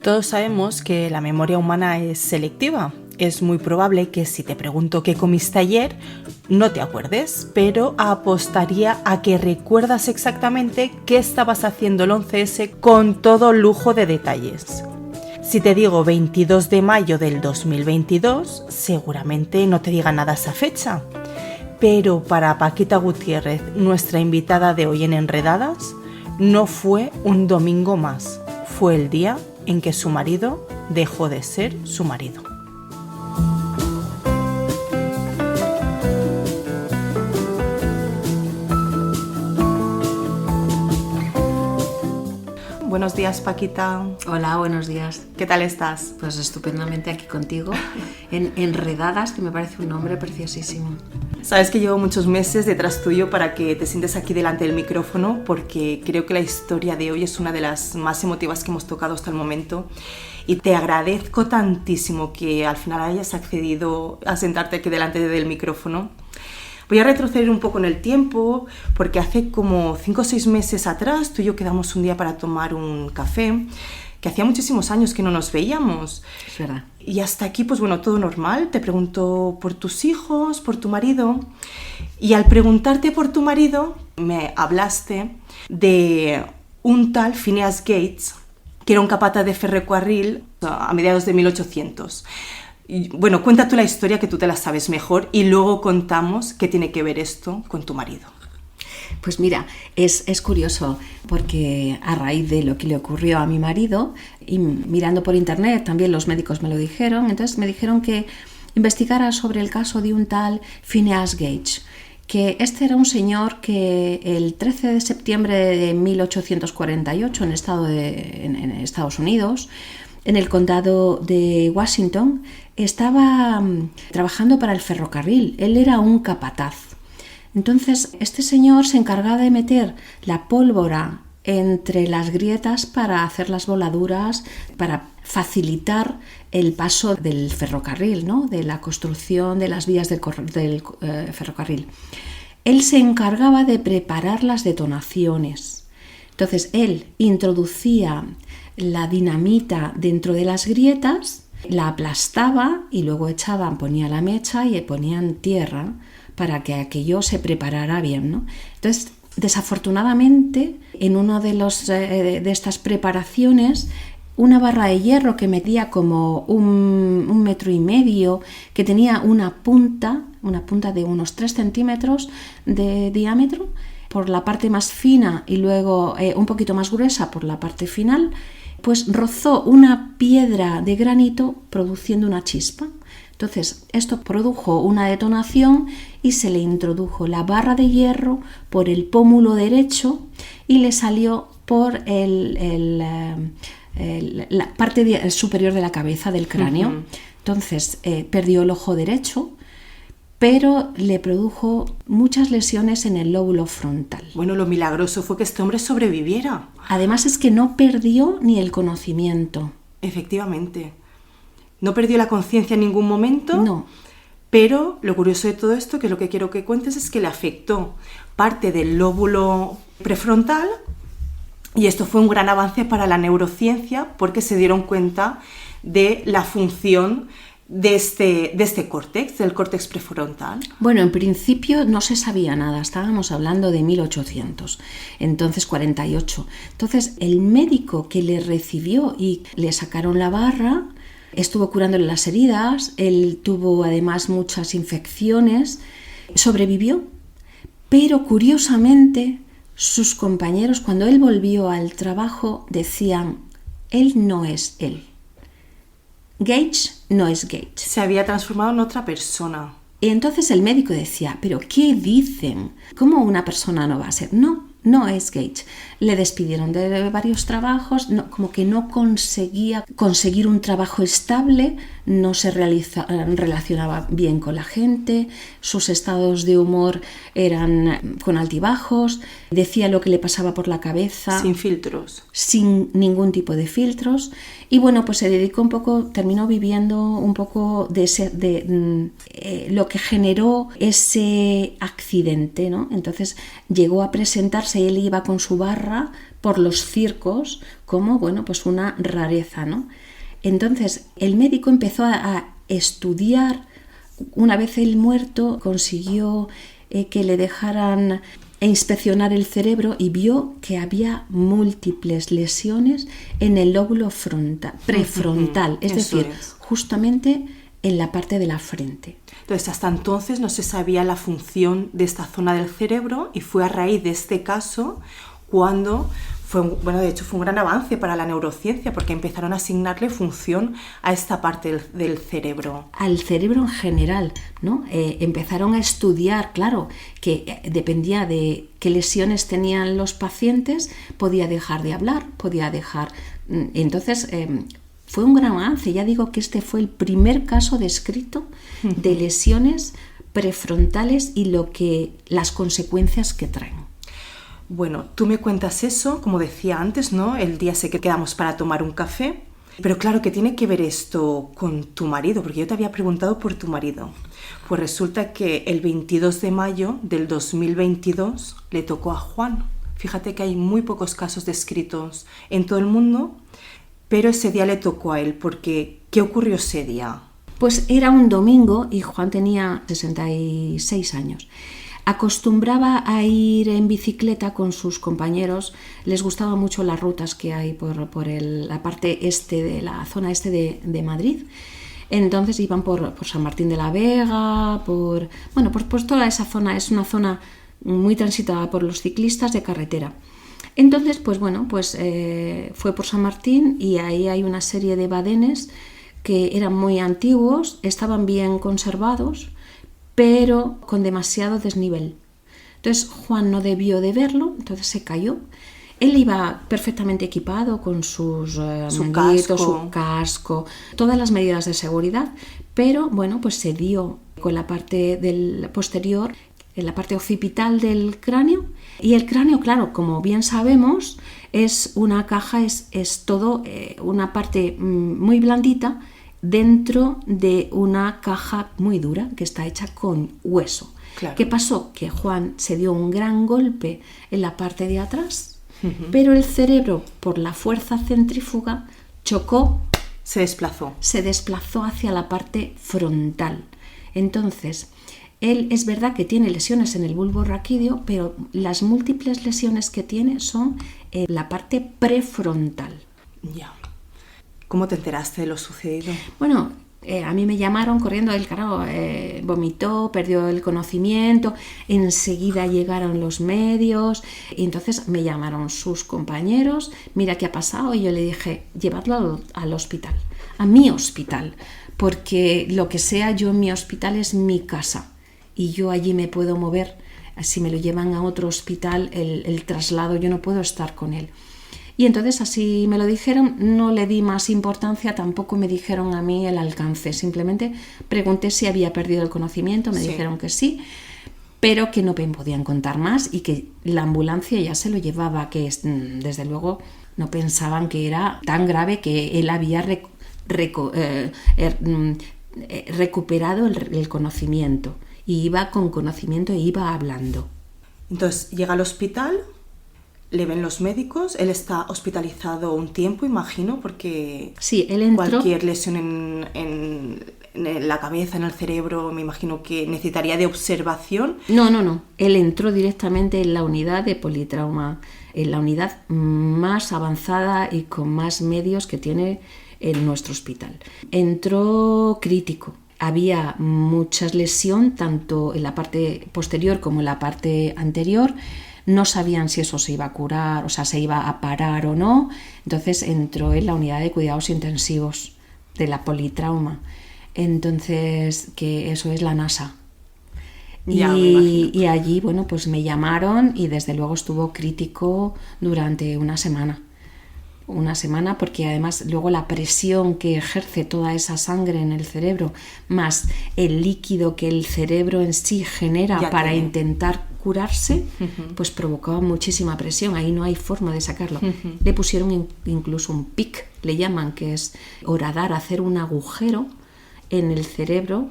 Todos sabemos que la memoria humana es selectiva. Es muy probable que si te pregunto qué comiste ayer, no te acuerdes, pero apostaría a que recuerdas exactamente qué estabas haciendo el 11S con todo lujo de detalles. Si te digo 22 de mayo del 2022, seguramente no te diga nada esa fecha. Pero para Paquita Gutiérrez, nuestra invitada de hoy en Enredadas, no fue un domingo más, fue el día en que su marido dejó de ser su marido. Buenos días, Paquita. Hola, buenos días. ¿Qué tal estás? Pues estupendamente aquí contigo, en Enredadas, que me parece un nombre preciosísimo. Sabes que llevo muchos meses detrás tuyo para que te sientes aquí delante del micrófono, porque creo que la historia de hoy es una de las más emotivas que hemos tocado hasta el momento. Y te agradezco tantísimo que al final hayas accedido a sentarte aquí delante del micrófono. Voy a retroceder un poco en el tiempo, porque hace como 5 o 6 meses atrás tú y yo quedamos un día para tomar un café, que hacía muchísimos años que no nos veíamos. Es verdad. Y hasta aquí, pues bueno, todo normal. Te pregunto por tus hijos, por tu marido. Y al preguntarte por tu marido, me hablaste de un tal Phineas Gates, que era un capataz de ferrocarril a mediados de 1800. Y, bueno, cuenta tú la historia, que tú te la sabes mejor, y luego contamos qué tiene que ver esto con tu marido. Pues mira, es curioso, porque a raíz de lo que le ocurrió a mi marido, y mirando por internet, también los médicos me lo dijeron, entonces me dijeron que investigara sobre el caso de un tal Phineas Gates, que este era un señor que el 13 de septiembre de 1848 en Estados Unidos, en el condado de Washington, estaba trabajando para el ferrocarril. Él era un capataz. Entonces, este señor se encargaba de meter la pólvora entre las grietas para hacer las voladuras, para facilitar el paso del ferrocarril, ¿no? De la construcción de las vías del ferrocarril. Él se encargaba de preparar las detonaciones. Entonces, él introducía la dinamita dentro de las grietas, la aplastaba y luego ponía la mecha y ponían tierra para que aquello se preparara bien, ¿no? Entonces, desafortunadamente, en una de estas preparaciones, una barra de hierro que medía como un metro y medio, que tenía una punta de unos 3 centímetros de diámetro por la parte más fina y luego un poquito más gruesa por la parte final, pues rozó una piedra de granito produciendo una chispa. Entonces, esto produjo una detonación y se le introdujo la barra de hierro por el pómulo derecho y le salió por la parte superior de la cabeza del cráneo. Uh-huh. Entonces, perdió el ojo derecho, pero le produjo muchas lesiones en el lóbulo frontal. Bueno, lo milagroso fue que este hombre sobreviviera. Además es que no perdió ni el conocimiento. Efectivamente. No perdió la conciencia en ningún momento. No. Pero lo curioso de todo esto, que es lo que quiero que cuentes, es que le afectó parte del lóbulo prefrontal, y esto fue un gran avance para la neurociencia porque se dieron cuenta de la función de este córtex, del córtex prefrontal. Bueno, en principio no se sabía nada, estábamos hablando de 1800, entonces 48. Entonces el médico que le recibió y le sacaron la barra, estuvo curándole las heridas, él tuvo además muchas infecciones, sobrevivió, pero curiosamente sus compañeros, cuando él volvió al trabajo, decían: él no es él. Gates no es Gates. Se había transformado en otra persona. Y entonces el médico decía: ¿pero qué dicen? ¿Cómo una persona no va a ser? No es Gates. Le despidieron de varios trabajos, como que no conseguía conseguir un trabajo estable, no se relacionaba bien con la gente, sus estados de humor eran con altibajos, decía lo que le pasaba por la cabeza. Sin filtros. Sin ningún tipo de filtros. Y bueno, pues se dedicó terminó viviendo un poco de lo que generó ese accidente, ¿no? Entonces llegó a presentarse barras, él iba con su barra por los circos como, bueno, pues una rareza, ¿no? Entonces, el médico empezó a estudiar. Una vez él muerto, consiguió que le dejaran inspeccionar el cerebro y vio que había múltiples lesiones en el lóbulo prefrontal, es decir, justamente en la parte de la frente. Entonces, hasta entonces no se sabía la función de esta zona del cerebro y fue a raíz de este caso cuando de hecho fue un gran avance para la neurociencia porque empezaron a asignarle función a esta parte del cerebro. Al cerebro en general, ¿no? Empezaron a estudiar, claro, que dependía de qué lesiones tenían los pacientes, podía dejar de hablar, podía dejar... Entonces, fue un gran avance. Ya digo que este fue el primer caso descrito de lesiones prefrontales y las consecuencias que traen. Bueno, tú me cuentas eso, como decía antes, ¿no? El día sé que quedamos para tomar un café. Pero claro, ¿qué tiene que ver esto con tu marido? Porque yo te había preguntado por tu marido. Pues resulta que el 22 de mayo del 2022 le tocó a Juan. Fíjate que hay muy pocos casos descritos en todo el mundo, pero ese día le tocó a él, porque ¿qué ocurrió ese día? Pues era un domingo y Juan tenía 66 años. Acostumbraba a ir en bicicleta con sus compañeros, les gustaban mucho las rutas que hay por la parte este de la zona este de Madrid. Entonces iban por San Martín de la Vega, pues toda esa zona es una zona muy transitada por los ciclistas de carretera. Entonces, fue por San Martín y ahí hay una serie de badenes que eran muy antiguos, estaban bien conservados, pero con demasiado desnivel. Entonces Juan no debió de verlo, entonces se cayó. Él iba perfectamente equipado con su casco, todas las medidas de seguridad, pero se dio con la parte del posterior, en la parte occipital del cráneo. Y el cráneo, claro, como bien sabemos, es una caja, es todo una parte muy blandita, dentro de una caja muy dura que está hecha con hueso. Claro. ¿Qué pasó? Que Juan se dio un gran golpe en la parte de atrás, pero el cerebro, por la fuerza centrífuga, chocó. Se desplazó hacia la parte frontal. Entonces, él es verdad que tiene lesiones en el bulbo raquídeo, pero las múltiples lesiones que tiene son en la parte prefrontal. Ya. ¿Cómo te enteraste de lo sucedido? Bueno, a mí me llamaron corriendo, él vomitó, perdió el conocimiento, enseguida llegaron los medios y entonces me llamaron sus compañeros, mira qué ha pasado, y yo le dije, llevadlo al hospital, a mi hospital, porque lo que sea yo en mi hospital es mi casa y yo allí me puedo mover. Si me lo llevan a otro hospital, el traslado, yo no puedo estar con él. Y entonces así me lo dijeron, no le di más importancia, tampoco me dijeron a mí el alcance, simplemente pregunté si había perdido el conocimiento, me dijeron que sí, pero que no me podían contar más y que la ambulancia ya se lo llevaba, que desde luego no pensaban que era tan grave, que él había recuperado el conocimiento y iba con conocimiento e iba hablando. Entonces llega al hospital. Le ven los médicos, él está hospitalizado un tiempo, imagino, porque sí, él entró. Cualquier lesión en la cabeza, en el cerebro, me imagino que necesitaría de observación. No, él entró directamente en la unidad de politrauma, en la unidad más avanzada y con más medios que tiene en nuestro hospital. Entró crítico. Había mucha lesión, tanto en la parte posterior como en la parte anterior. No sabían si eso se iba a curar, o sea, se iba a parar o no. Entonces entró en la unidad de cuidados intensivos de la politrauma. Entonces, que eso es la NASA. Y allí, me llamaron y desde luego estuvo crítico durante una semana. Porque además luego la presión que ejerce toda esa sangre en el cerebro, más el líquido que el cerebro en sí genera para intentar curarse, pues provocaba muchísima presión, ahí no hay forma de sacarlo. Le pusieron incluso un PIC, le llaman, que es horadar, hacer un agujero en el cerebro,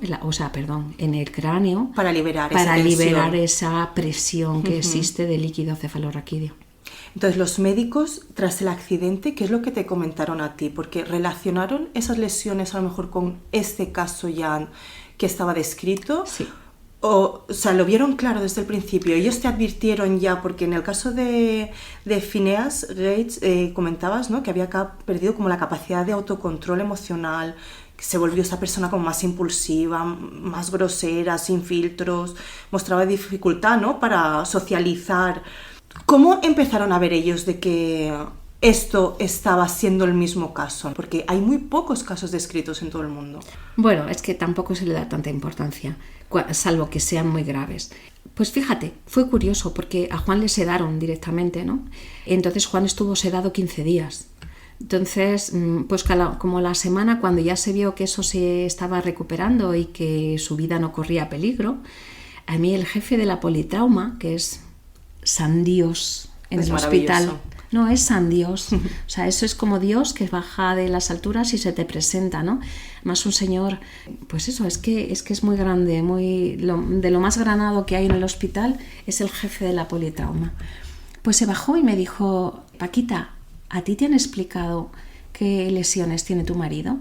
en el cráneo, para liberar esa presión que existe del líquido cefalorraquídeo. Entonces, los médicos, tras el accidente, ¿qué es lo que te comentaron a ti? Porque relacionaron esas lesiones a lo mejor con este caso ya que estaba descrito. Sí. O sea, lo vieron claro desde el principio. Ellos te advirtieron ya, porque en el caso de Phineas Gates comentabas, ¿no?, que había perdido como la capacidad de autocontrol emocional, que se volvió esa persona como más impulsiva, más grosera, sin filtros, mostraba dificultad, ¿no?, para socializar. ¿Cómo empezaron a ver ellos de que esto estaba siendo el mismo caso? Porque hay muy pocos casos descritos en todo el mundo. Bueno, es que tampoco se le da tanta importancia, salvo que sean muy graves. Pues fíjate, fue curioso porque a Juan le sedaron directamente, ¿no? Entonces Juan estuvo sedado 15 días. Entonces, pues como la semana, cuando ya se vio que eso se estaba recuperando y que su vida no corría peligro, a mí el jefe de la politrauma, que es San Dios en el hospital. No, es San Dios. O sea, eso es como Dios que baja de las alturas y se te presenta, ¿no? Más un señor, pues eso, es que es muy grande, de lo más granado que hay en el hospital, es el jefe de la politrauma. Pues se bajó y me dijo: Paquita, ¿a ti te han explicado qué lesiones tiene tu marido?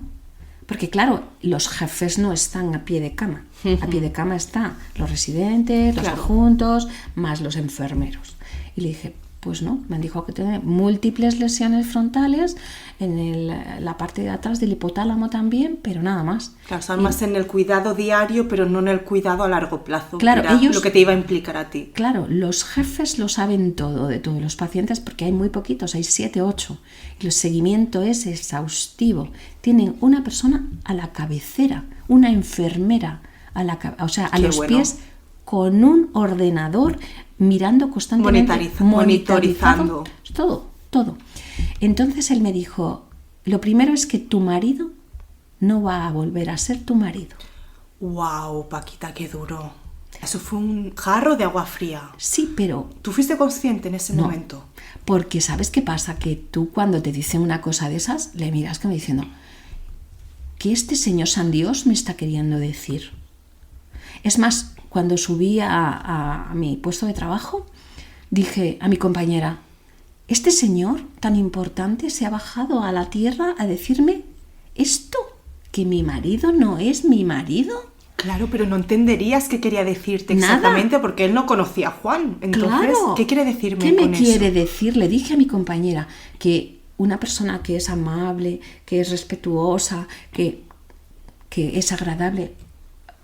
Porque claro, los jefes no están a pie de cama. A pie de cama están los residentes, los adjuntos, más los enfermeros. Y le dije, pues no, me dijo que tiene múltiples lesiones frontales, en la parte de atrás del hipotálamo también, pero nada más. Claro, están más en el cuidado diario, pero no en el cuidado a largo plazo. Claro, ellos, lo que te iba a implicar a ti. Claro, los jefes lo saben todo de todos los pacientes porque hay muy poquitos, hay 7, 8. Y el seguimiento es exhaustivo. Tienen una persona a la cabecera, una enfermera a los pies, con un ordenador mirando constantemente, monitorizando todo. Entonces él me dijo, lo primero es que tu marido no va a volver a ser tu marido. ¡Wow, Paquita, qué duro! Eso fue un jarro de agua fría. Sí, pero... ¿Tú fuiste consciente en ese momento? Porque ¿sabes qué pasa? Que tú cuando te dicen una cosa de esas, le miras como diciendo, ¿qué este señor San Dios me está queriendo decir? Es más, cuando subí a mi puesto de trabajo, dije a mi compañera, este señor tan importante se ha bajado a la tierra a decirme esto, que mi marido no es mi marido. Claro, pero no entenderías qué quería decirte exactamente porque él no conocía a Juan. Entonces, claro. ¿Qué quiere decirme con eso? ¿Qué me quiere decir? Le dije a mi compañera que una persona que es amable, que es respetuosa, que es agradable,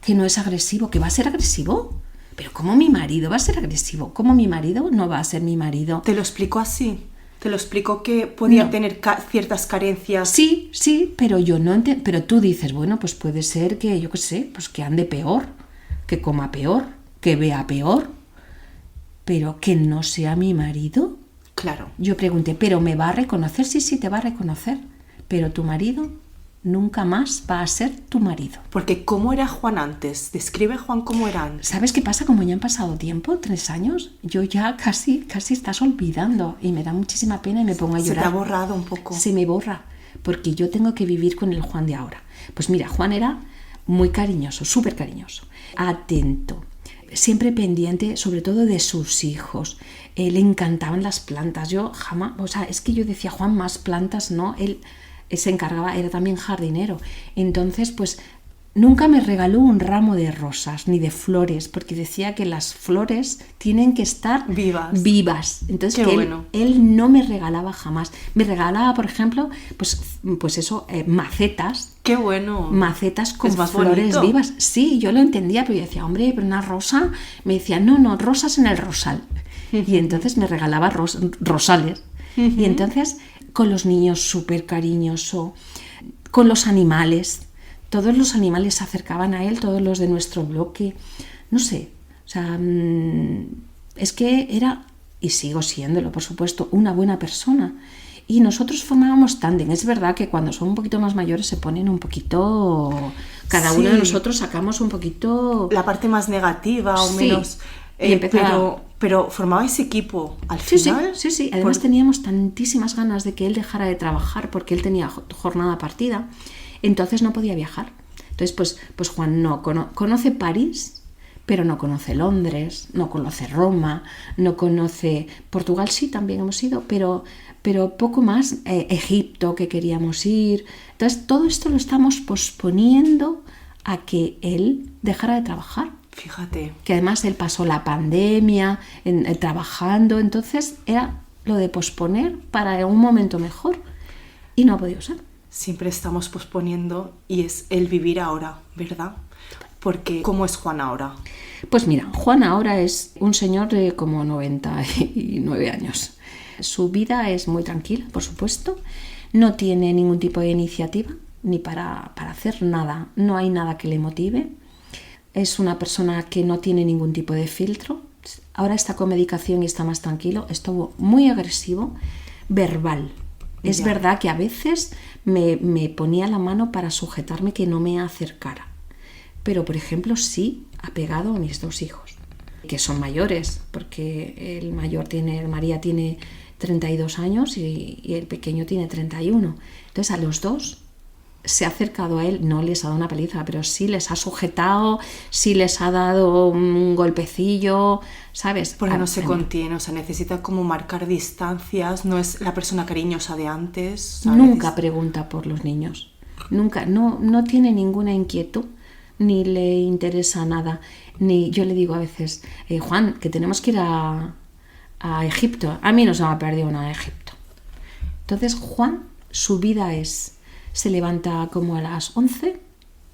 que no es agresivo, que va a ser agresivo. Pero ¿cómo mi marido va a ser agresivo? ¿Cómo mi marido no va a ser mi marido? ¿Te lo explicó así? ¿Te lo explicó que podía tener ciertas carencias? Sí, pero yo no entiendo. Pero tú dices, bueno, pues puede ser que, yo qué sé, pues que ande peor, que coma peor, que vea peor, pero que no sea mi marido. Claro. Yo pregunté, ¿pero me va a reconocer? Sí, te va a reconocer, pero tu marido nunca más va a ser tu marido. Porque ¿cómo era Juan antes? Describe Juan cómo era antes. ¿Sabes qué pasa? Como ya han pasado tiempo, 3 años, yo ya casi estás olvidando y me da muchísima pena y me pongo a llorar. Se te ha borrado un poco. Se me borra, porque yo tengo que vivir con el Juan de ahora. Pues mira, Juan era muy cariñoso, súper cariñoso, atento, siempre pendiente, sobre todo de sus hijos. Le encantaban las plantas. Yo jamás, es que yo decía, Juan, más plantas, ¿no? Él se encargaba, era también jardinero. Entonces, pues nunca me regaló un ramo de rosas ni de flores, porque decía que las flores tienen que estar vivas. Entonces, él no me regalaba jamás. Me regalaba, por ejemplo, pues eso, macetas. ¡Qué bueno! Macetas con flores vivas. Sí, yo lo entendía, pero yo decía, hombre, pero una rosa. Me decía, no, rosas en el rosal. Y entonces me regalaba rosales. Y entonces, con los niños súper cariñoso, con los animales. Todos los animales se acercaban a él, todos los de nuestro bloque. No sé, es que era, y sigo siéndolo, por supuesto, una buena persona. Y nosotros formábamos tándem. Es verdad que cuando son un poquito más mayores se ponen un poquito... Cada uno de nosotros sacamos un poquito... La parte más negativa o menos... Pero formabais equipo al final. Sí. Además teníamos tantísimas ganas de que él dejara de trabajar porque él tenía jornada partida. Entonces no podía viajar. Entonces, pues Juan no conoce París, pero no conoce Londres, no conoce Roma, no conoce Portugal, sí, también hemos ido, pero poco más. Egipto, que queríamos ir. Entonces, todo esto lo estamos posponiendo a que él dejara de trabajar. Fíjate. Que además él pasó la pandemia trabajando, entonces era lo de posponer para un momento mejor y no ha podido ser. Siempre estamos posponiendo y es el vivir ahora, ¿verdad? Porque, ¿cómo es Juan ahora? Pues mira, Juan ahora es un señor de como 99 años. Su vida es muy tranquila, por supuesto. No tiene ningún tipo de iniciativa, ni para hacer nada. No hay nada que le motive. Es una persona que no tiene ningún tipo de filtro. Ahora está con medicación y está más tranquilo. Estuvo muy agresivo, verbal. Es verdad que a veces me ponía la mano para sujetarme que no me acercara. Pero, por ejemplo, sí ha pegado a mis 2 hijos, que son mayores, porque el mayor María tiene 32 años y el pequeño tiene 31. Entonces, a los 2 se ha acercado a él, no les ha dado una paliza, pero sí les ha sujetado, sí les ha dado un golpecillo, ¿sabes? Porque no se contiene, o sea, necesita como marcar distancias, no es la persona cariñosa de antes, ¿sabes? Nunca pregunta por los niños, nunca, no tiene ninguna inquietud, ni le interesa nada, ni yo le digo a veces, Juan, que tenemos que ir a Egipto, a mí no se me ha perdido nada de Egipto. Entonces Juan, su vida es, se levanta como a las 11,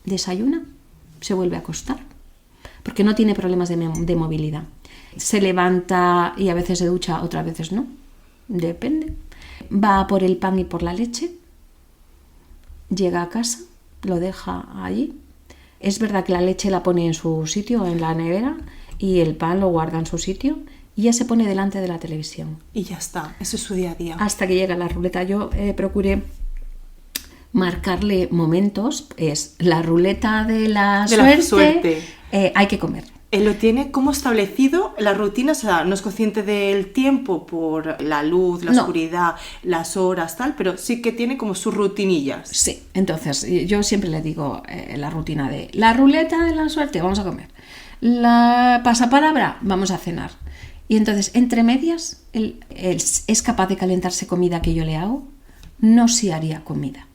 desayuna, se vuelve a acostar, porque no tiene problemas de movilidad. Se levanta y a veces se ducha, otras veces no, depende. Va por el pan y por la leche, llega a casa, lo deja allí. Es verdad que la leche la pone en su sitio, en la nevera, y el pan lo guarda en su sitio, y ya se pone delante de la televisión. Y ya está, eso es su día a día. Hasta que llega la ruleta. Yo procuré marcarle momentos, es la ruleta de la suerte. Hay que comer. Él lo tiene como establecido, la rutina, o sea, no es consciente del tiempo por la luz, la oscuridad, las horas, tal, pero sí que tiene como sus rutinillas. Sí, entonces yo siempre le digo la rutina de la ruleta de la suerte, vamos a comer. La pasapalabra, vamos a cenar. Y entonces, entre medias, él es capaz de calentarse comida que yo le hago, no si haría comida.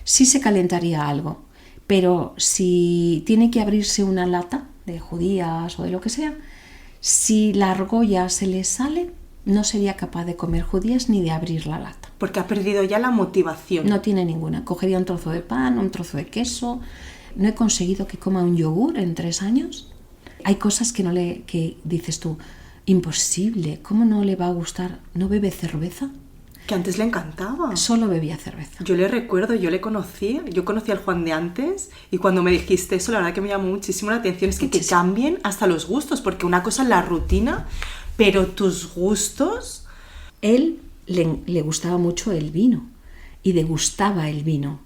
Sí se calentaría algo, pero si tiene que abrirse una lata de judías o de lo que sea, si la argolla se le sale, no sería capaz de comer judías ni de abrir la lata. Porque ha perdido ya la motivación. No tiene ninguna. Cogería un trozo de pan, un trozo de queso. No he conseguido que coma un yogur en 3 años. Hay cosas que dices tú, imposible, ¿cómo no le va a gustar? ¿No bebe cerveza? Que antes le encantaba. Solo bebía cerveza. Yo le recuerdo, yo conocí al Juan de antes y cuando me dijiste eso, la verdad que me llamó muchísimo la atención. Es que cambien hasta los gustos, porque una cosa es la rutina, pero tus gustos... Él le gustaba mucho el vino y degustaba el vino.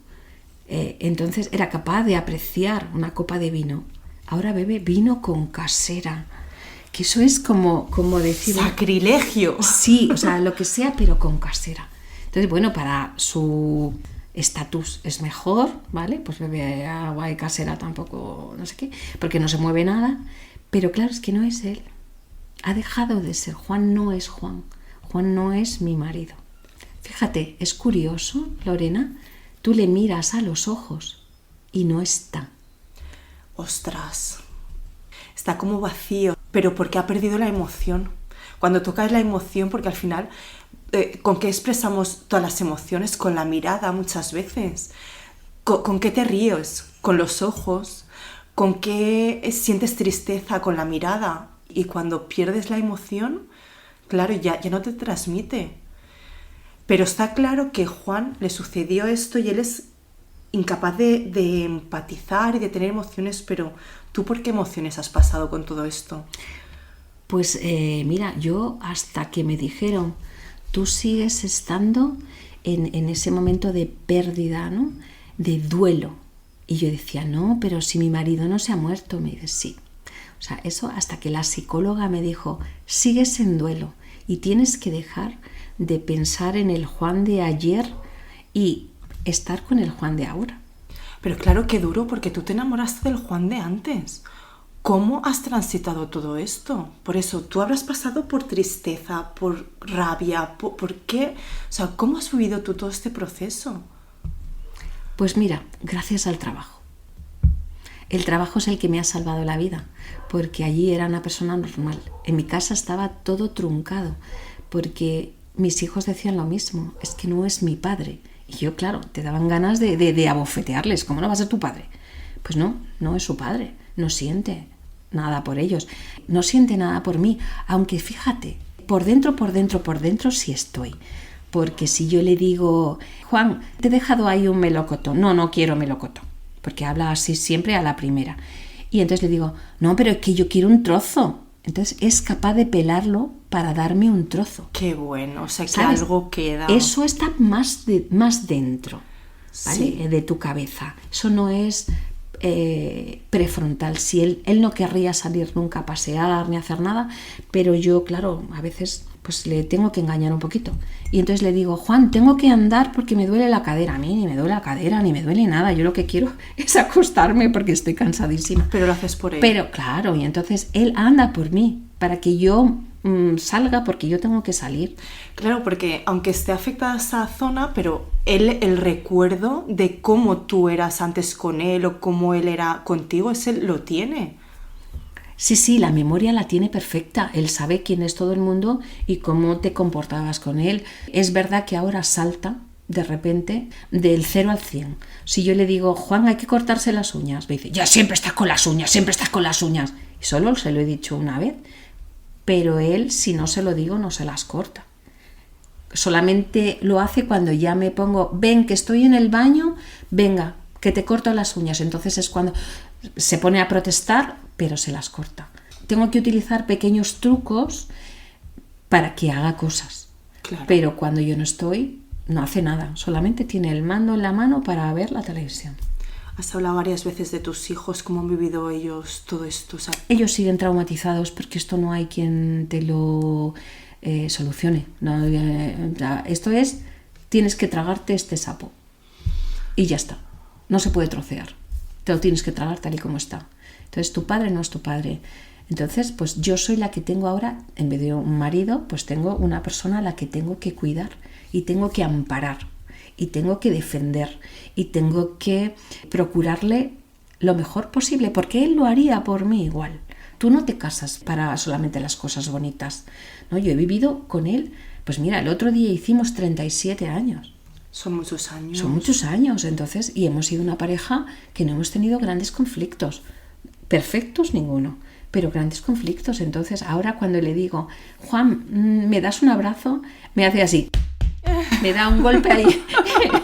Entonces era capaz de apreciar una copa de vino. Ahora bebe vino con casera. Que eso es como decir... ¡Sacrilegio! Sí, o sea, lo que sea, pero con casera. Entonces, bueno, para su estatus es mejor, ¿vale? Pues bebe agua y casera tampoco, no sé qué, porque no se mueve nada. Pero claro, es que no es él. Ha dejado de ser. Juan no es Juan. Juan no es mi marido. Fíjate, es curioso, Lorena, tú le miras a los ojos y no está. ¡Ostras! Está como vacío, pero porque ha perdido la emoción. Cuando tocas la emoción, porque al final, ¿con qué expresamos todas las emociones? Con la mirada muchas veces. ¿Con qué te ríes? Con los ojos. ¿Con qué sientes tristeza? Con la mirada. Y cuando pierdes la emoción, claro, ya no te transmite. Pero está claro que a Juan le sucedió esto y él es incapaz de empatizar y de tener emociones, pero ¿tú por qué emociones has pasado con todo esto? Pues mira, yo hasta que me dijeron, tú sigues estando en ese momento de pérdida, ¿no? De duelo. Y yo decía, no, pero si mi marido no se ha muerto, me dice, sí. O sea, eso hasta que la psicóloga me dijo, sigues en duelo y tienes que dejar de pensar en el Juan de ayer y estar con el Juan de ahora. Pero claro, qué duro, porque tú te enamoraste del Juan de antes. ¿Cómo has transitado todo esto? Por eso, tú habrás pasado por tristeza, por rabia, ¿por qué? O sea, ¿cómo has vivido tú todo este proceso? Pues mira, gracias al trabajo. El trabajo es el que me ha salvado la vida, porque allí era una persona normal. En mi casa estaba todo truncado, porque mis hijos decían lo mismo, es que no es mi padre. Y yo, claro, te daban ganas de abofetearles, ¿cómo no va a ser tu padre? Pues no, no es su padre, no siente nada por ellos, no siente nada por mí, aunque fíjate, por dentro sí estoy. Porque si yo le digo, Juan, te he dejado ahí un melocotón, no quiero melocotón, porque habla así siempre a la primera. Y entonces le digo, no, pero es que yo quiero un trozo. Entonces es capaz de pelarlo para darme un trozo. Qué bueno, o sea que ¿sabes? algo queda. Eso está más dentro, ¿vale? Sí. De tu cabeza. Eso no es prefrontal. Si él no querría salir nunca a pasear ni a hacer nada, pero yo, claro, a veces pues le tengo que engañar un poquito. Y entonces le digo, Juan, tengo que andar porque me duele la cadera. A mí ni me duele la cadera, ni me duele nada. Yo lo que quiero es acostarme porque estoy cansadísima. Pero lo haces por él. Pero claro, y entonces él anda por mí para que yo salga, porque yo tengo que salir. Claro, porque aunque esté afectada esa zona, pero el recuerdo de cómo tú eras antes con él o cómo él era contigo, ese lo tiene. Sí, la memoria la tiene perfecta. Él sabe quién es todo el mundo y cómo te comportabas con él. Es verdad que ahora salta de repente del 0 al 100. Si yo le digo, Juan, hay que cortarse las uñas, me dice, ya siempre estás con las uñas, siempre estás con las uñas. Y solo se lo he dicho una vez. Pero él, si no se lo digo, no se las corta. Solamente lo hace cuando ya me pongo, ven que estoy en el baño, venga, que te corto las uñas. Entonces es cuando se pone a protestar, pero se las corta. Tengo que utilizar pequeños trucos para que haga cosas. Claro. Pero cuando yo no estoy, no hace nada. Solamente tiene el mando en la mano para ver la televisión. Has hablado varias veces de tus hijos, cómo han vivido ellos todo esto. O sea, ellos siguen traumatizados porque esto no hay quien te lo solucione. No, esto es, tienes que tragarte este sapo. Y ya está. No se puede trocear. Te lo tienes que tragar tal y como está. Entonces tu padre no es tu padre. Entonces, pues yo soy la que tengo ahora, en vez de un marido, pues tengo una persona a la que tengo que cuidar y tengo que amparar y tengo que defender y tengo que procurarle lo mejor posible, porque él lo haría por mí igual. Tú no te casas para solamente las cosas bonitas, ¿no? Yo he vivido con él, pues mira, el otro día hicimos 37 años. son muchos años. Son muchos años, entonces, y hemos sido una pareja que no hemos tenido grandes conflictos. Perfectos ninguno, pero grandes conflictos. Entonces, ahora cuando le digo, Juan, ¿me das un abrazo? Me hace así. Me da un golpe ahí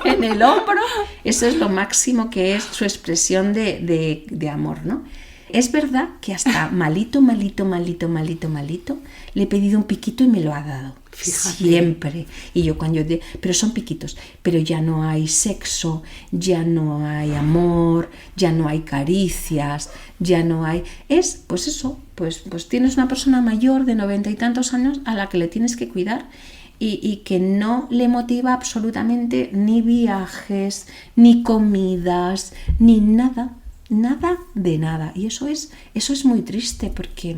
en el hombro. Eso es lo máximo que es su expresión de amor, ¿no? Es verdad que hasta malito, le he pedido un piquito y me lo ha dado. Fíjate. Siempre. Y yo pero son piquitos. Pero ya no hay sexo, ya no hay amor, ya no hay caricias, ya no hay... Es, pues eso, pues tienes una persona mayor de 90 y tantos años a la que le tienes que cuidar y que no le motiva absolutamente ni viajes, ni comidas, ni nada. Nada de nada. Y eso es muy triste porque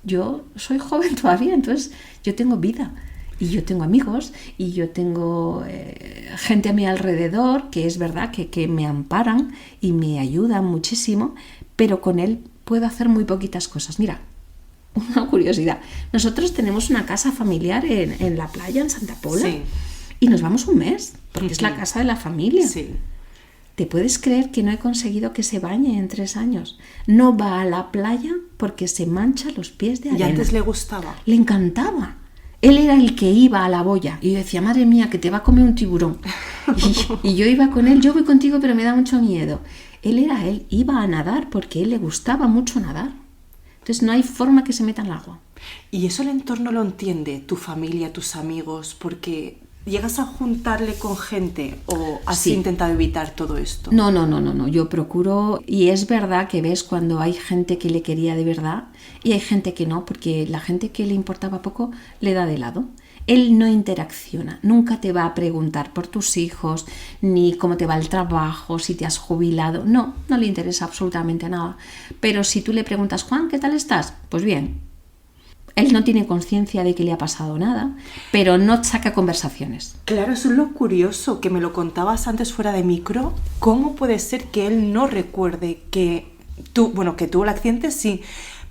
yo soy joven todavía, entonces yo tengo vida y yo tengo amigos y yo tengo gente a mi alrededor que es verdad que me amparan y me ayudan muchísimo, pero con él puedo hacer muy poquitas cosas. Mira, una curiosidad. Nosotros tenemos una casa familiar en la playa, en Santa Pola, Sí. y nos vamos un mes porque es la casa de la familia. Sí. ¿Te puedes creer que no he conseguido que se bañe en 3 años? No va a la playa porque se mancha los pies de arena. ¿Y antes le gustaba? Le encantaba. Él era el que iba a la boya. Y yo decía, madre mía, que te va a comer un tiburón. Y yo iba con él, yo voy contigo, pero me da mucho miedo. Él iba a nadar porque a él le gustaba mucho nadar. Entonces no hay forma que se meta en el agua. ¿Y eso el entorno lo entiende? ¿Tu familia, tus amigos? Porque... ¿llegas a juntarle con gente o has Sí. intentado evitar todo esto? No, yo procuro, y es verdad que ves cuando hay gente que le quería de verdad y hay gente que no, porque la gente que le importaba poco le da de lado. Él no interacciona, nunca te va a preguntar por tus hijos, ni cómo te va el trabajo, si te has jubilado. No le interesa absolutamente nada. Pero si tú le preguntas, Juan, ¿qué tal estás? Pues bien. Él no tiene conciencia de que le ha pasado nada, pero no saca conversaciones. Claro, eso es lo curioso, que me lo contabas antes fuera de micro. ¿Cómo puede ser que él no recuerde que que tuvo el accidente, sí,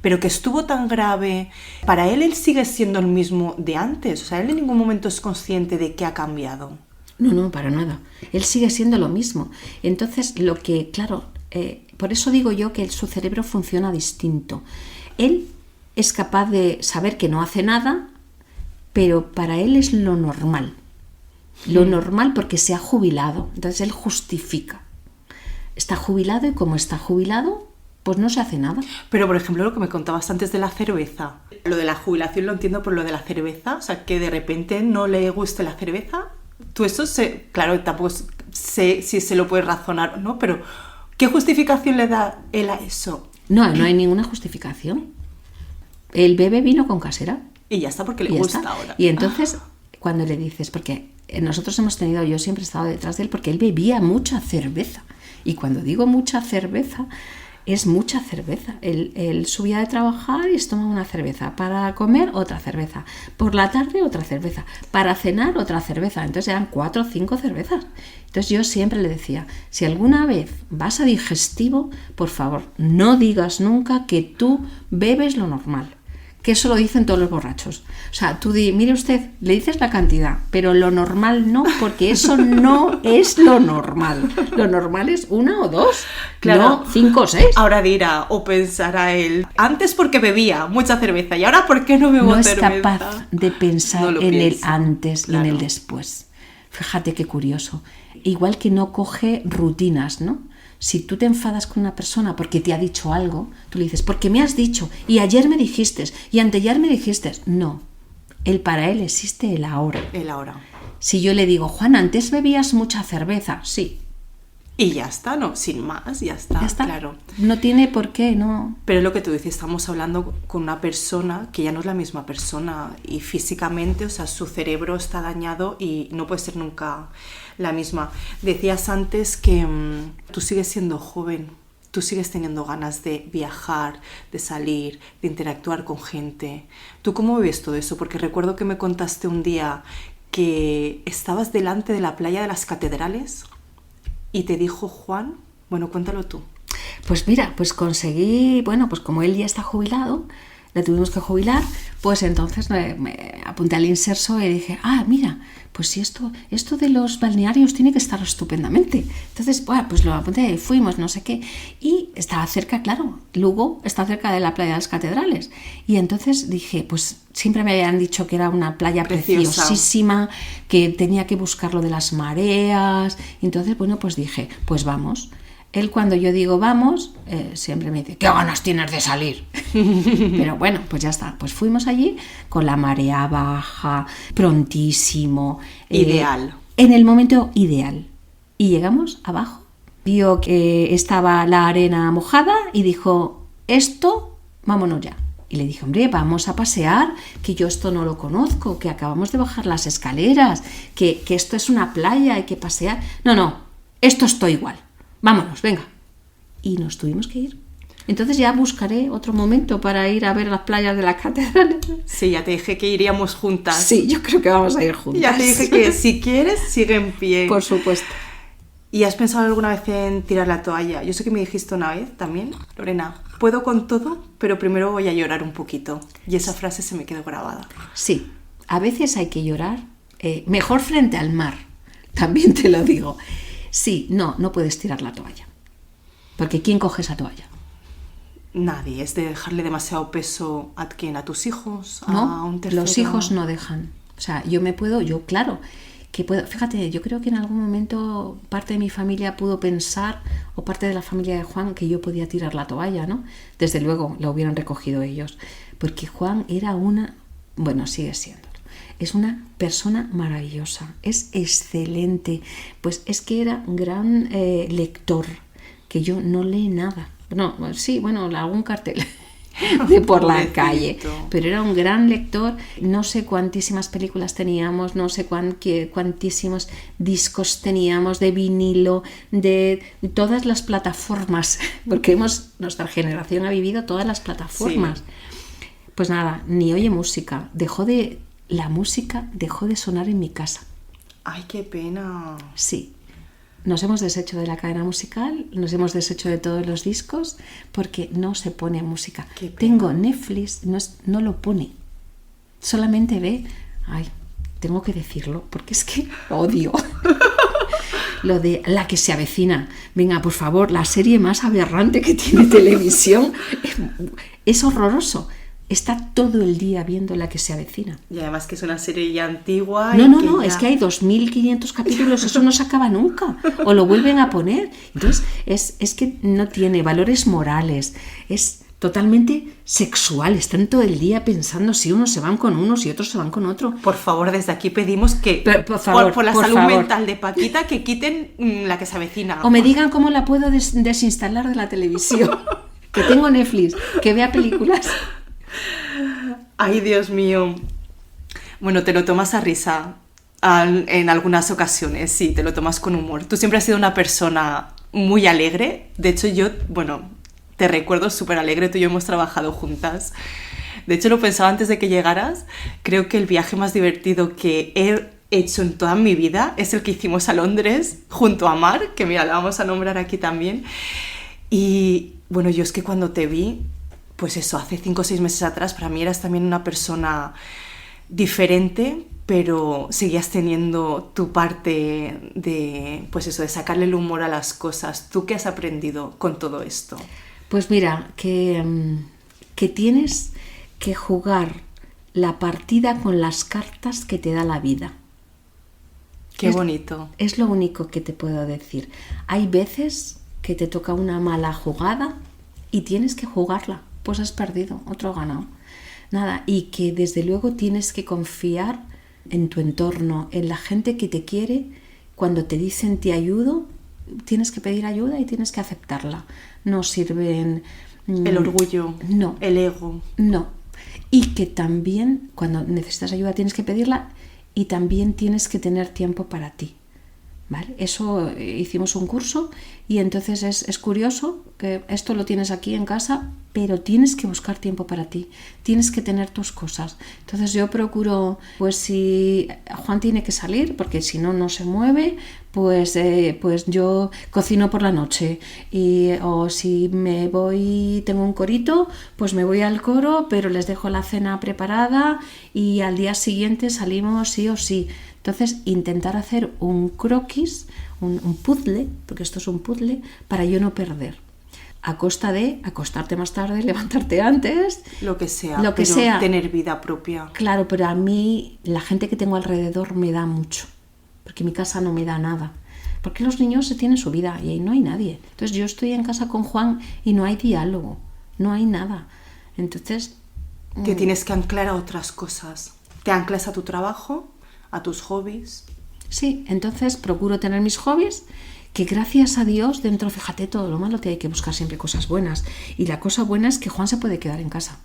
pero que estuvo tan grave? Para él sigue siendo el mismo de antes. O sea, él en ningún momento es consciente de que ha cambiado. No, para nada. Él sigue siendo lo mismo. Entonces, por eso digo yo que su cerebro funciona distinto. Él es capaz de saber que no hace nada, pero para él es lo normal. Lo normal porque se ha jubilado. Entonces, él justifica. Está jubilado y como está jubilado, pues no se hace nada. Pero, por ejemplo, lo que me contabas antes de la cerveza. Lo de la jubilación lo entiendo por lo de la cerveza. O sea, que de repente no le guste la cerveza. Tú eso, claro, tampoco sé si se lo puedes razonar o no, pero ¿qué justificación le da él a eso? No hay ninguna justificación. Él bebe vino con casera. Y ya está, porque le gusta ahora. Y entonces, cuando le dices, porque nosotros yo siempre he estado detrás de él porque él bebía mucha cerveza. Y cuando digo mucha cerveza, es mucha cerveza. Él subía de trabajar y se tomaba una cerveza. Para comer, otra cerveza. Por la tarde, otra cerveza. Para cenar, otra cerveza. Entonces eran 4 o 5 cervezas. Entonces yo siempre le decía, si alguna vez vas a digestivo, por favor, no digas nunca que tú bebes lo normal. Que eso lo dicen todos los borrachos. O sea, tú mire usted, le dices la cantidad, pero lo normal no, porque eso no es lo normal. Lo normal es 1 o 2, claro, no 5 o 6. Ahora dirá o pensará él, antes porque bebía mucha cerveza y ahora ¿por qué no bebo cerveza? No es capaz de pensar en el antes y en el después. Fíjate qué curioso. Igual que no coge rutinas, ¿no? Si tú te enfadas con una persona porque te ha dicho algo, tú le dices, porque me has dicho, y ayer me dijiste, y anteayer me dijiste. No, para él existe el ahora. El ahora. Si yo le digo, Juan, antes bebías mucha cerveza, sí. Y ya está, ¿no? Sin más, ya está, claro. No tiene por qué, no. Pero es lo que tú dices, estamos hablando con una persona que ya no es la misma persona y físicamente, o sea, su cerebro está dañado y no puede ser nunca la misma. Decías antes que tú sigues siendo joven, tú sigues teniendo ganas de viajar, de salir, de interactuar con gente. ¿Tú cómo ves todo eso? Porque recuerdo que me contaste un día que estabas delante de la playa de las Catedrales y te dijo Juan, bueno, cuéntalo tú. Pues mira, pues conseguí, pues como él ya está jubilado, le tuvimos que jubilar, pues entonces me apunté al Inserso y dije, mira, pues si esto de los balnearios tiene que estar estupendamente. Entonces, pues lo apunté, fuimos, no sé qué, y estaba cerca, claro, Lugo está cerca de la playa de las Catedrales. Y entonces dije, pues siempre me habían dicho que era una playa preciosísima, que tenía que buscar lo de las mareas. Y entonces, pues dije, pues vamos. Él cuando yo digo vamos, siempre me dice, ¿qué ganas tienes de salir? Pero bueno, pues ya está. Pues fuimos allí con la marea baja, prontísimo. Ideal. En el momento ideal. Y llegamos abajo. Vio que estaba la arena mojada y dijo, vámonos ya. Y le dije, hombre, vamos a pasear, que yo esto no lo conozco, que acabamos de bajar las escaleras, que esto es una playa, hay que pasear. No, esto estoy igual. Vámonos, venga. Y nos tuvimos que ir. Entonces ya buscaré otro momento para ir a ver las playas de la catedral. Sí, ya te dije que iríamos juntas. Sí, yo creo que vamos a ir juntas. Ya te dije que si quieres, sigue en pie. Por supuesto. ¿Y has pensado alguna vez en tirar la toalla? Yo sé que me dijiste una vez también, Lorena, puedo con todo, pero primero voy a llorar un poquito. Y esa frase se me quedó grabada. Sí, a veces hay que llorar, mejor frente al mar, también te lo digo. Sí, no puedes tirar la toalla. Porque ¿quién coge esa toalla? Nadie. Es de dejarle demasiado peso ¿a quién? ¿A tus hijos? ¿A no, un tercero? Los hijos no dejan. O sea, claro, que puedo. Fíjate, yo creo que en algún momento parte de mi familia pudo pensar, o parte de la familia de Juan, que yo podía tirar la toalla, ¿no? Desde luego la hubieran recogido ellos. Porque Juan era sigue siendo. Es una persona maravillosa, es excelente. Pues es que era un gran lector, que yo no lee nada. No, sí, algún cartel. de por la Pobrecito. calle. Pero era un gran lector. No sé cuantísimas películas teníamos, no sé cuantísimos discos teníamos de vinilo, de todas las plataformas, porque nuestra generación ha vivido todas las plataformas. Sí. Pues nada, ni oye música. La música dejó de sonar en mi casa. Ay, qué pena. Sí. Nos hemos deshecho de la cadena musical, nos hemos deshecho de todos los discos porque no se pone música. Qué pena. Tengo Netflix, no lo pone. Solamente ve, ay, tengo que decirlo porque es que odio. Lo de La que se avecina. Venga, por favor, la serie más aberrante que tiene televisión. Es horroroso. Está todo el día viendo La que se avecina. Y además que es una serie ya antigua. No, es que hay 2.500 capítulos, eso no se acaba nunca, o lo vuelven a poner. Entonces, es que no tiene valores morales, es totalmente sexual, están todo el día pensando si unos se van con unos y otros se van con otro. Por favor, desde aquí pedimos que, Pero, por favor, por la por salud favor. mental de Paquita, que quiten La que se avecina. O me digan cómo la puedo desinstalar de la televisión, que tengo Netflix, que vea películas. Ay, Dios mío. Bueno, te lo tomas a risa en algunas ocasiones, sí, te lo tomas con humor. Tú siempre has sido una persona muy alegre. De hecho, yo, bueno, te recuerdo súper alegre. Tú y yo hemos trabajado juntas. De hecho, lo pensaba antes de que llegaras. Creo que el viaje más divertido que he hecho en toda mi vida es el que hicimos a Londres junto a Mar, que mira, la vamos a nombrar aquí también. Y bueno, yo es que cuando te vi, pues eso, hace 5 o 6 meses atrás, para mí eras también una persona diferente, pero seguías teniendo tu parte de, pues eso, de sacarle el humor a las cosas. ¿Tú qué has aprendido con todo esto? Pues mira, que tienes que jugar la partida con las cartas que te da la vida. Qué bonito. Es lo único que te puedo decir. Hay veces que te toca una mala jugada y tienes que jugarla. Pues has perdido, otro ganado. Nada, y que desde luego tienes que confiar en tu entorno, en la gente que te quiere. Cuando te dicen te ayudo, tienes que pedir ayuda y tienes que aceptarla. No sirven... El orgullo, no, el ego. No. Y que también cuando necesitas ayuda tienes que pedirla y también tienes que tener tiempo para ti. ¿Vale? Eso hicimos un curso y entonces es curioso que esto lo tienes aquí en casa, pero tienes que buscar tiempo para ti, tienes que tener tus cosas. Entonces yo procuro, pues si Juan tiene que salir, porque si no, no se mueve, pues yo cocino por la noche o si me voy, tengo un corito, pues me voy al coro, pero les dejo la cena preparada y al día siguiente salimos sí o sí. Entonces, intentar hacer un croquis, un puzzle, porque esto es un puzzle, para yo no perder. A costa de acostarte más tarde, levantarte antes. Lo que sea, lo que pero sea. Tener vida propia. Claro, pero a mí la gente que tengo alrededor me da mucho, porque mi casa no me da nada. Porque los niños se tienen su vida y ahí no hay nadie. Entonces yo estoy en casa con Juan y no hay diálogo, no hay nada. Entonces... Te tienes que anclar a otras cosas. Te anclas a tu trabajo, a tus hobbies. Sí, entonces procuro tener mis hobbies, que gracias a Dios, dentro, fíjate, todo lo malo te hay que buscar siempre cosas buenas. Y la cosa buena es que Juan se puede quedar en casa.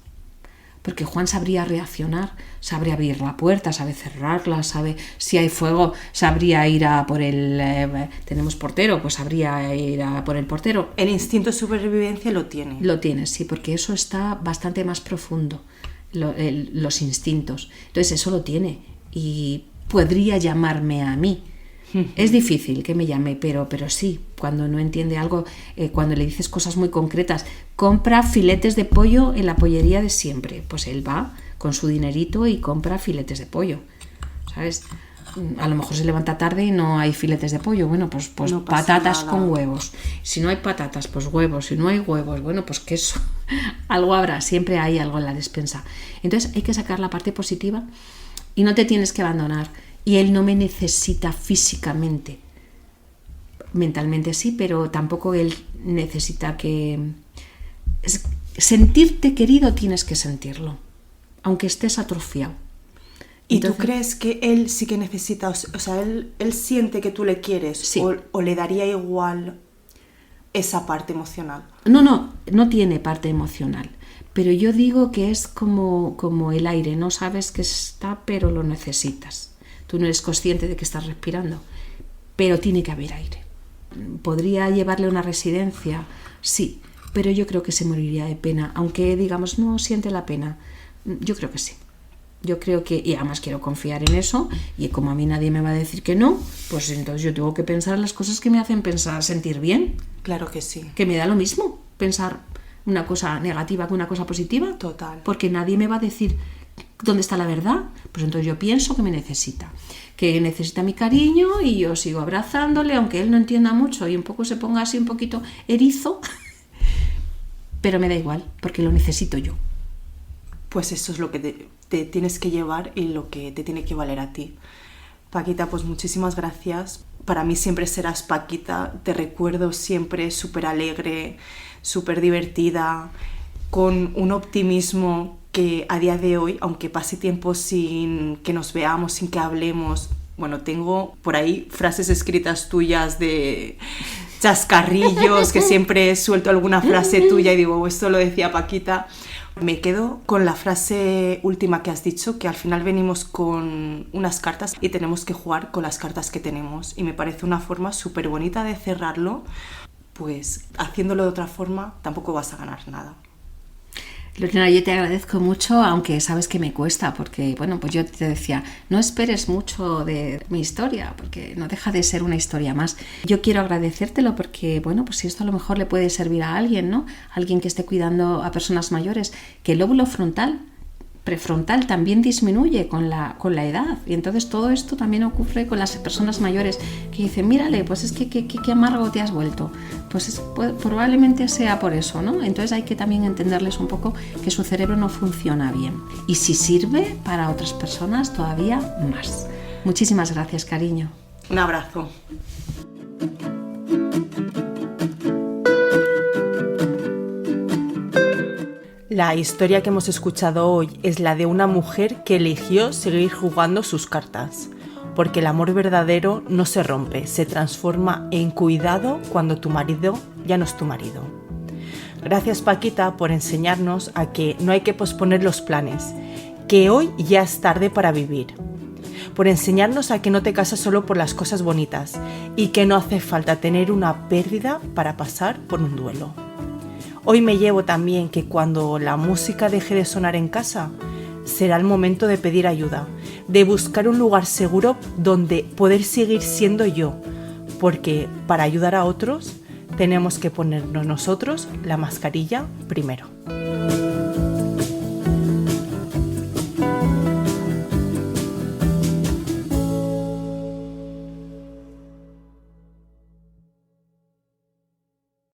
Porque Juan sabría reaccionar, sabría abrir la puerta, sabe cerrarla, sabe si hay fuego, sabría ir a por el... tenemos portero, pues sabría ir a por el portero. El instinto de supervivencia lo tiene. Lo tiene, sí, porque eso está bastante más profundo, los instintos. Entonces eso lo tiene y podría llamarme a mí. Es difícil que me llame, pero sí, cuando no entiende algo, cuando le dices cosas muy concretas, compra filetes de pollo en la pollería de siempre, pues él va con su dinerito y compra filetes de pollo, ¿sabes? A lo mejor se levanta tarde y no hay filetes de pollo, bueno, pues no pasa patatas nada. con huevos. Si no hay patatas, pues huevos. Si no hay huevos, bueno, pues queso. Algo habrá, siempre hay algo en la despensa. Entonces hay que sacar la parte positiva y no te tienes que abandonar. Y él no me necesita físicamente. Mentalmente sí, pero tampoco él necesita que... Sentirte querido tienes que sentirlo, aunque estés atrofiado. ¿Y Entonces, tú crees que él sí que necesita, o sea, él siente que tú le quieres Sí. o le daría igual esa parte emocional? No tiene parte emocional, pero yo digo que es como el aire, no sabes que está, pero lo necesitas. Tú no eres consciente de que estás respirando, pero tiene que haber aire. ¿Podría llevarle a una residencia? Sí, pero yo creo que se moriría de pena, aunque digamos no siente la pena. Yo creo que sí. Yo creo que, y además quiero confiar en eso, y como a mí nadie me va a decir que no, pues entonces yo tengo que pensar en las cosas que me hacen sentir bien. Claro que sí. Que me da lo mismo pensar una cosa negativa que una cosa positiva. Total. Porque nadie me va a decir dónde está la verdad. Pues entonces yo pienso que me necesita. Que necesita mi cariño y yo sigo abrazándole, aunque él no entienda mucho y un poco se ponga así un poquito erizo. Pero me da igual, porque lo necesito yo. Pues eso es lo que te tienes que llevar y lo que te tiene que valer a ti. Paquita, pues muchísimas gracias. Para mí siempre serás Paquita. Te recuerdo siempre súper alegre, súper divertida, con un optimismo que a día de hoy, aunque pase tiempo sin que nos veamos, sin que hablemos, bueno, tengo por ahí frases escritas tuyas de chascarrillos, que siempre suelto alguna frase tuya y digo, esto lo decía Paquita. Me quedo con la frase última que has dicho, que al final venimos con unas cartas y tenemos que jugar con las cartas que tenemos. Y me parece una forma súper bonita de cerrarlo, pues haciéndolo de otra forma tampoco vas a ganar nada. Lorena, yo te agradezco mucho, aunque sabes que me cuesta, porque, bueno, pues yo te decía, no esperes mucho de mi historia, porque no deja de ser una historia más. Yo quiero agradecértelo porque, bueno, pues si esto a lo mejor le puede servir a alguien, ¿no? Alguien que esté cuidando a personas mayores, que el lóbulo prefrontal también disminuye con la edad, y entonces todo esto también ocurre con las personas mayores que dicen, mírale, pues es que qué amargo te has vuelto, pues probablemente sea por eso, ¿no? Entonces hay que también entenderles un poco que su cerebro no funciona bien, y si sirve para otras personas todavía más. Muchísimas gracias, cariño. Un abrazo. La historia que hemos escuchado hoy es la de una mujer que eligió seguir jugando sus cartas, porque el amor verdadero no se rompe, se transforma en cuidado cuando tu marido ya no es tu marido. Gracias, Paquita, por enseñarnos a que no hay que posponer los planes, que hoy ya es tarde para vivir, por enseñarnos a que no te casas solo por las cosas bonitas y que no hace falta tener una pérdida para pasar por un duelo. Hoy me llevo también que cuando la música deje de sonar en casa, será el momento de pedir ayuda, de buscar un lugar seguro donde poder seguir siendo yo, porque para ayudar a otros tenemos que ponernos nosotros la mascarilla primero.